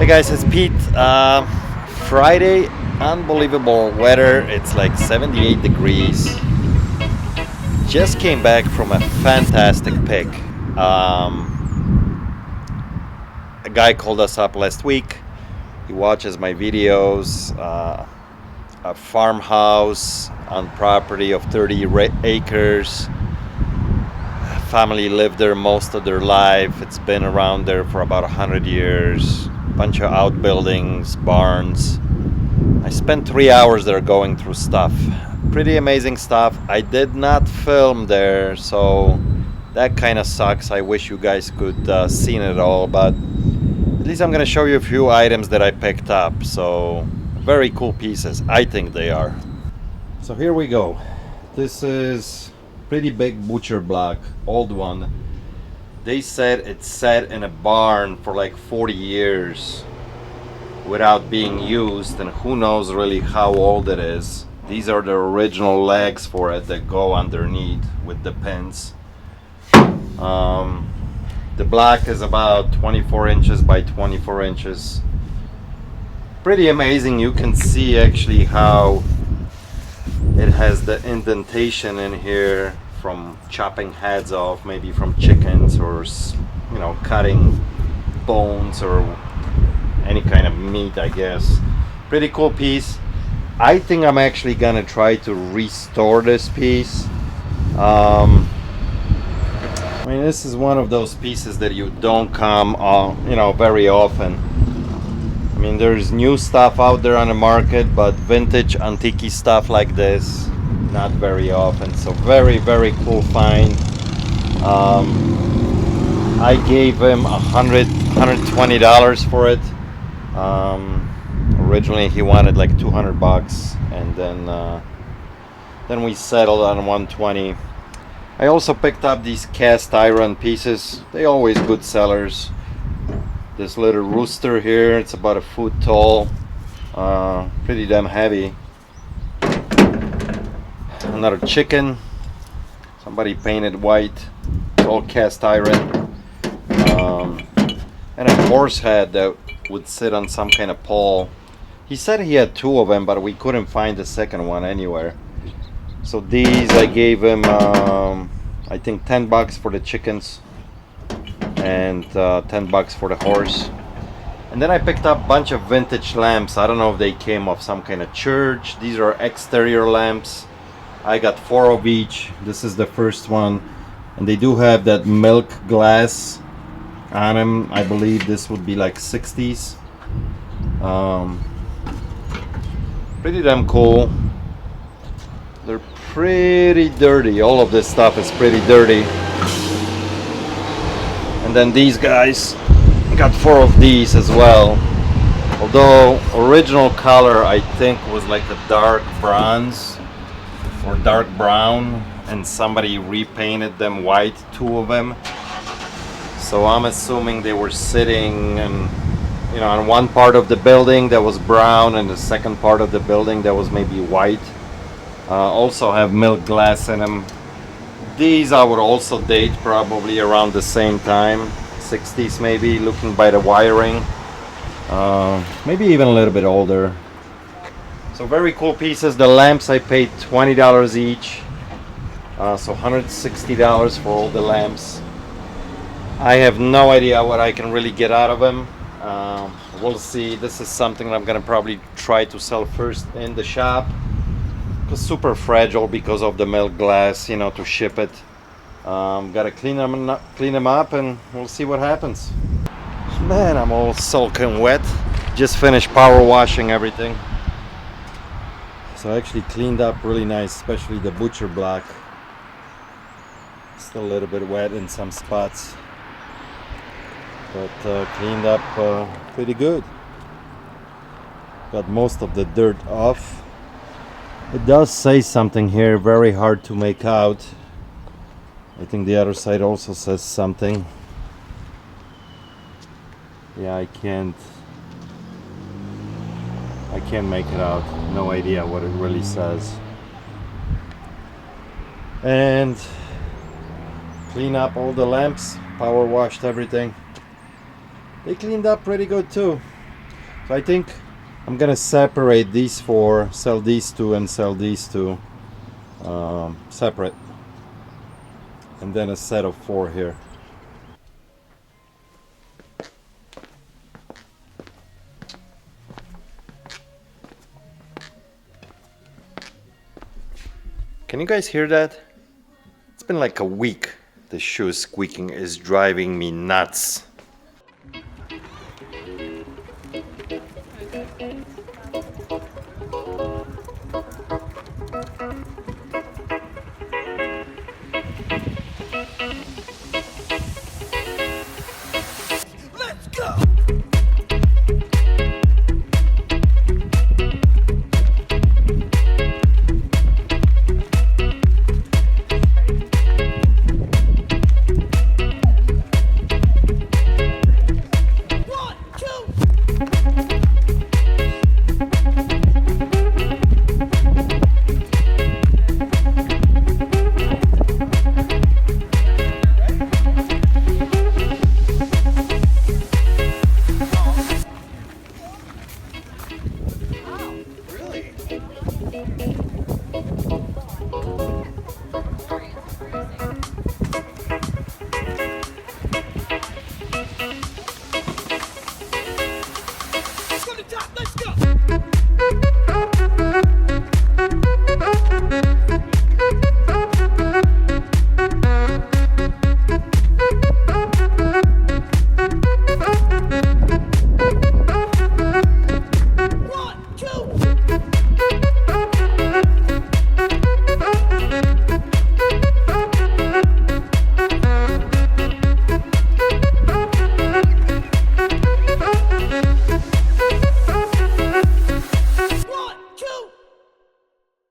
Hey guys, it's Pete. Friday, unbelievable weather. It's like 78 degrees. Just came back from a fantastic pick. A guy called us up last week. He watches my videos. A farmhouse on property of 30 acres. Family lived there most of their life. It's been around there for about 100 years. Bunch of outbuildings, barns. I spent 3 hours there going through stuff. Pretty amazing stuff. I did not film there, so that kind of sucks. I wish you guys could seen it all, but at least I'm gonna show you a few items that I picked up. So very cool pieces, I think they are. So here we go. This is pretty big butcher block, old one. They said it sat in a barn for like 40 years without being used, and who knows really how old it is. These are the original legs for it that go underneath with the pins. The block is about 24 inches by 24 inches. Pretty amazing. You can see actually how it has the indentation in here from chopping heads off, maybe from chickens, or cutting bones or any kind of meat, I guess. Pretty cool piece. I think I'm actually gonna try to restore this piece. I mean, this is one of those pieces that you don't come very often. I mean, there's new stuff out there on the market, but vintage antique stuff like this, not very often. So very, very cool find. I gave him $120 for it. Originally he wanted like 200 bucks, and then we settled on 120. I also picked up these cast iron pieces. They always good sellers. This little rooster here, it's about a foot tall, pretty damn heavy. Another chicken, somebody painted white. It's all cast iron. And a horse head that would sit on some kind of pole. He said he had two of them, but we couldn't find the second one anywhere. So these I gave him I think 10 bucks for the chickens and 10 bucks for the horse. And then I picked up a bunch of vintage lamps. I don't know if they came off some kind of church. These are exterior lamps. I got 4 of each. This is the first one, and they do have that milk glass on them. I believe this would be like 60s. Pretty damn cool. They're pretty dirty. All of this stuff is pretty dirty. And then these guys, got 4 of these as well. Although original color I think was like a dark bronze or dark brown, and somebody repainted them white, 2 of them. So I'm assuming they were sitting on one part of the building that was brown, and the second part of the building that was maybe white. Also have milk glass in them. These I would also date probably around the same time, 60s maybe, looking by the wiring. Maybe even a little bit older. So very cool pieces. The lamps I paid $20 each. So $160 for all the lamps. I have no idea what I can really get out of them. We'll see. This is something that I'm gonna probably try to sell first in the shop. It's super fragile because of the milk glass, to ship it. Gotta clean them up, and we'll see what happens. Man, I'm all soaking wet. Just finished power washing everything. So I actually cleaned up really nice, especially the butcher block. Still a little bit wet in some spots, but cleaned up pretty good. Got most of the dirt off. It does say something here, very hard to make out. I think the other side also says something. Yeah, I can't make it out. No idea what it really says. And clean up all the lamps, power washed everything. They cleaned up pretty good too. So I think I'm gonna separate these four, sell these two and sell these two separate, and then a set of four here. Can you guys hear that? It's been like a week. The shoe squeaking is driving me nuts.